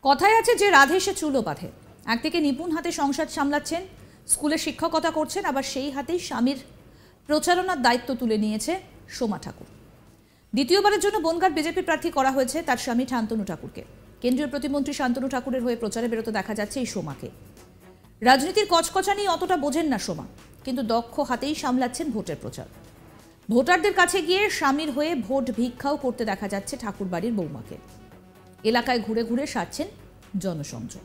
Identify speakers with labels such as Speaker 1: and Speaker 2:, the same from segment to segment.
Speaker 1: কথায় আছে যে রাধে সে চুলো বাঁধে। একদিকে নিপুণ হাতে সংসার সামলাচ্ছেন, স্কুলে শিক্ষকতা করছেন, আবার সেই হাতেই স্বামীর প্রচারণার দায়িত্ব তুলে নিয়েছে সোমা ঠাকুর। দ্বিতীয়বারের জন্য বনগাঁর বিজেপি প্রার্থী করা হয়েছে তার স্বামী শান্তনু ঠাকুরকে। কেন্দ্রীয় প্রতিমন্ত্রী শান্তনু ঠাকুরের হয়ে প্রচারে বেরোতে দেখা যাচ্ছে এই সোমাকে। রাজনীতির কচকচানি অতটা বোঝেন না সোমা, কিন্তু দক্ষ হাতেই সামলাচ্ছেন ভোটের প্রচার। ভোটারদের কাছে গিয়ে স্বামীর হয়ে ভোট ভিক্ষাও করতে দেখা যাচ্ছে ঠাকুর বাড়ির বৌমাকে। এলাকায় ঘুরে ঘুরে সারছেন জনসংযোগ।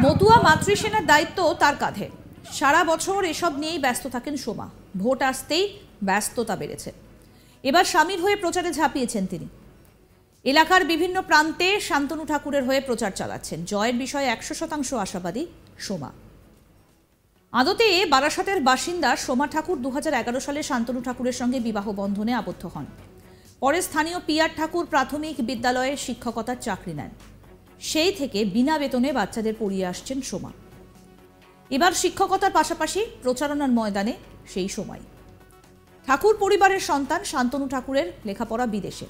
Speaker 1: মতুয়া মাতৃসেনার দায়িত্ব তার কাঁধে। সারা বছর এসব নিয়েই ব্যস্ত থাকেন সোমা। ভোট আসতেই ব্যস্ততা বেড়েছে। এবার স্বামীর হয়ে প্রচারে ঝাঁপিয়েছেন তিনি। এলাকার বিভিন্ন প্রান্তে শান্তনু ঠাকুরের হয়ে প্রচার চালাচ্ছেন। জয়ের বিষয়ে 100% আশাবাদী সোমা। আদতে বারাসাতের বাসিন্দা সোমা ঠাকুর 2011 সালে শান্তনু ঠাকুরের সঙ্গে বিবাহ বন্ধনে আবদ্ধ হন। পরে স্থানীয় পিয়ার ঠাকুর প্রাথমিক বিদ্যালয়ে শিক্ষকতার চাকরি নেন। সেই থেকে বিনা বেতনে বাচ্চাদের পড়িয়ে আসছেন সোমা। এবার শিক্ষকতার পাশাপাশি প্রচারণার ময়দানে সেই সময়। ঠাকুর পরিবারের সন্তান শান্তনু ঠাকুরের লেখাপড়া বিদেশে,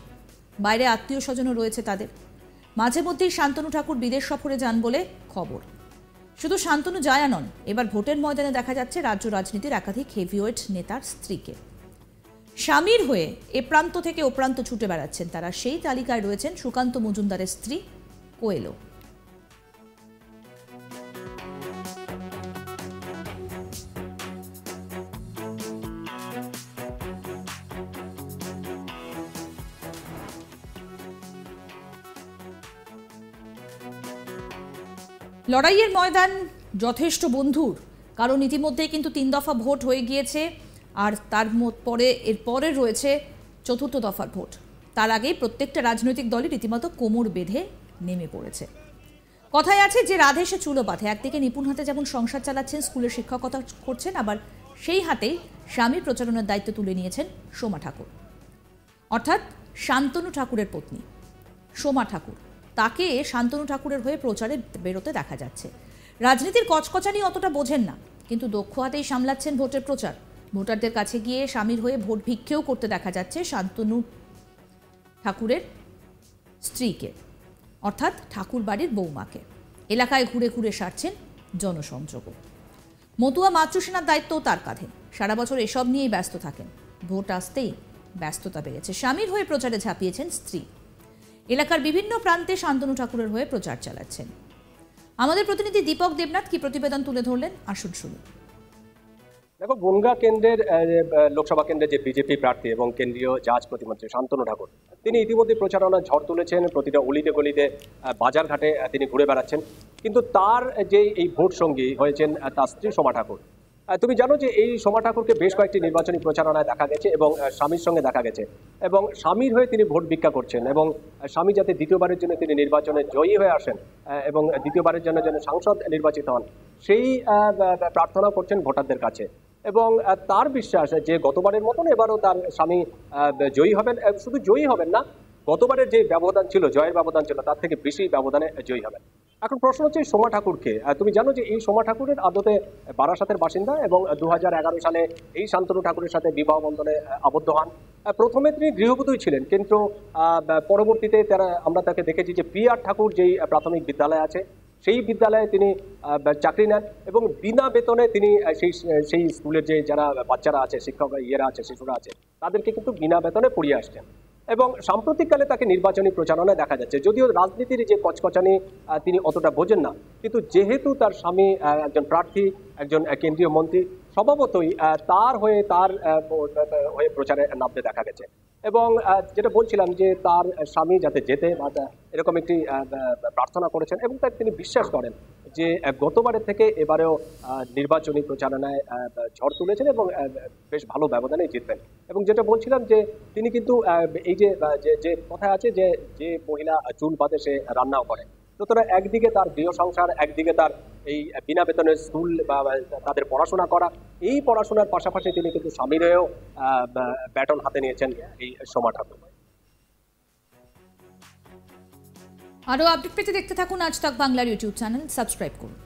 Speaker 1: বাইরে আত্মীয় স্বজনও রয়েছে তাদের। মাঝে মধ্যেই শান্তনু ঠাকুর বিদেশ সফরে যান বলে খবর। শুধু শান্তনু জায়া নন, এবার ভোটের ময়দানে দেখা যাচ্ছে রাজ্য রাজনীতির একাধিক হেভিওয়েট নেতার স্ত্রীকে। স্বামীর হয়ে এ প্রান্ত থেকে ও প্রান্ত ছুটে বেড়াচ্ছেন তারা। সেই তালিকায় রয়েছেন সুকান্ত মজুমদারের স্ত্রী কোয়েলো। লড়াইয়ের ময়দান যথেষ্ট বন্ধুর, কারণ ইতিমধ্যেই কিন্তু 3 দফা ভোট হয়ে গিয়েছে, আর তার এরপরে রয়েছে 4র্থ দফার ভোট। তার আগেই প্রত্যেকটা রাজনৈতিক দলই রীতিমতো কোমর বেঁধে নেমে পড়েছে। কথায় আছে যে রাধে সে চুলো বাঁধে। একদিকে নিপুণ হাতে যেমন সংসার চালাচ্ছেন, স্কুলে শিক্ষকতা করছেন, আবার সেই হাতেই স্বামীর প্রচারণার দায়িত্ব তুলে নিয়েছেন সোমা ঠাকুর, অর্থাৎ শান্তনু ঠাকুরের পত্নী সোমা ঠাকুর। তাকে শান্তনু ঠাকুরের হয়ে প্রচারে বেরোতে দেখা যাচ্ছে। রাজনীতির কচকচানি অতটা বোঝেন না, কিন্তু দক্ষ হাতেই সামলাচ্ছেন ভোটের প্রচার। ভোটারদের কাছে গিয়ে স্বামীর হয়ে ভোট ভিক্ষেও করতে দেখা যাচ্ছে শান্তনু ঠাকুরের স্ত্রীকে, অর্থাৎ ঠাকুর বাড়ির বৌমাকে। এলাকায় ঘুরে ঘুরে সারছেন জনসংযোগ। মতুয়া মাতৃসেনার দায়িত্বও তার কাঁধে। সারা বছর এসব নিয়েই ব্যস্ত থাকেন। ভোট আসতেই ব্যস্ততা বেড়েছে। স্বামীর হয়ে প্রচারে ঝাঁপিয়েছেন স্ত্রী। এলাকার বিভিন্ন প্রান্তে শান্তনু ঠাকুরের হয়ে প্রচার চালাচ্ছেন। আমাদের প্রতিনিধি দীপক দেবনাথ কি প্রতিবেদন তুলে ধরলেন, আসুন শুনুন।
Speaker 2: দেখো, বনগাঁ কেন্দ্রের লোকসভা কেন্দ্রের যে বিজেপি প্রার্থী এবং কেন্দ্রীয় জাজ প্রতিমন্ত্রী শান্তনু ঠাকুর, তিনি ইতিমধ্যে প্রচারণার ঝড় তুলেছেন। প্রতিটা অলিতে গলিতে বাজারঘাটে তিনি ঘুরে বেড়াচ্ছেন। কিন্তু তার যে এই ভোট সঙ্গী হয়েছেন তার স্ত্রী সোমা ঠাকুর। তুমি জানো যে এই সোমা ঠাকুরকে বেশ কয়েকটি নির্বাচনী প্রচারণায় দেখা গেছে এবং স্বামীর সঙ্গে দেখা গেছে, এবং স্বামীর হয়ে তিনি ভোট ভিক্ষা করছেন এবং স্বামী যাতে দ্বিতীয়বারের জন্য তিনি নির্বাচনে জয়ী হয়ে আসেন এবং দ্বিতীয়বারের জন্য যেন সাংসদ নির্বাচিত হন, সেই প্রার্থনা করছেন ভোটারদের কাছে। এবং তার বিশ্বাস যে গতবারের মতন এবারও তার স্বামী জয়ী হবেন। শুধু জয়ী হবেন না, গতবারের যে ব্যবধান ছিল, জয়ের ব্যবধান ছিল, তার থেকে বেশি ব্যবধানে জয়ী হবেন। এখন প্রশ্ন হচ্ছে সোমা ঠাকুরকে। তুমি জানো যে এই সোমা ঠাকুরের আদতে বারাসাতের বাসিন্দা এবং 2011 সালে এই শান্তনু ঠাকুরের সাথে বিবাহ বন্ধনে আবদ্ধ হন। প্রথমে তিনি গৃহবধূই ছিলেন, কিন্তু পরবর্তীতে আমরা তাকে দেখেছি যে পিয়ার ঠাকুর যেই প্রাথমিক বিদ্যালয় আছে সেই বিদ্যালয়ে তিনি চাকরি নেন এবং বিনা বেতনে তিনি সেই স্কুলের যে যারা বাচ্চারা আছে, শিক্ষক আছে, শিশুরা আছে, তাদেরকে কিন্তু বিনা বেতনে পড়িয়ে আসছেন। এবং সাম্প্রতিককালে তাকে নির্বাচনী প্রচারণায় দেখা যাচ্ছে। যদিও রাজনীতির যে কচকচানি তিনি অতটা বোঝেন না, কিন্তু যেহেতু তার স্বামী একজন প্রার্থী, একজন কেন্দ্রীয় মন্ত্রী, স্বভাবতই তার হয়ে প্রচারে নামতে দেখা গেছে। এবং যেটা বলছিলাম যে তার স্বামী যাতে যেতে এরকম একটি প্রার্থনা করেছেন এবং তাই তিনি বিশ্বাস করেন যে গতবারের থেকে এবারেও নির্বাচনী প্রচারণায় ঝড় তুলেছেন এবং বেশ ভালো ব্যবধানে জিতবেন। এবং যেটা বলছিলাম যে তিনি কিন্তু এই যে কথা আছে যে মহিলা চুল বাঁধে সে রান্নাও করে, সুতরাং একদিকে তার গৃহ সংসার, একদিকে তার এই বিনা বেতনের স্কুল বা তাদের পড়াশোনা করা, এই পড়াশোনার পাশাপাশি তিনি কিন্তু স্বামীরও ব্যাটন হাতে নিয়েছেন এই সোমা ঠাকুর।
Speaker 1: আরও আপডেট পেতে দেখতে থাকুন আজ তাক বাংলার ইউটিউব চ্যানেল, সাবস্ক্রাইব করুন।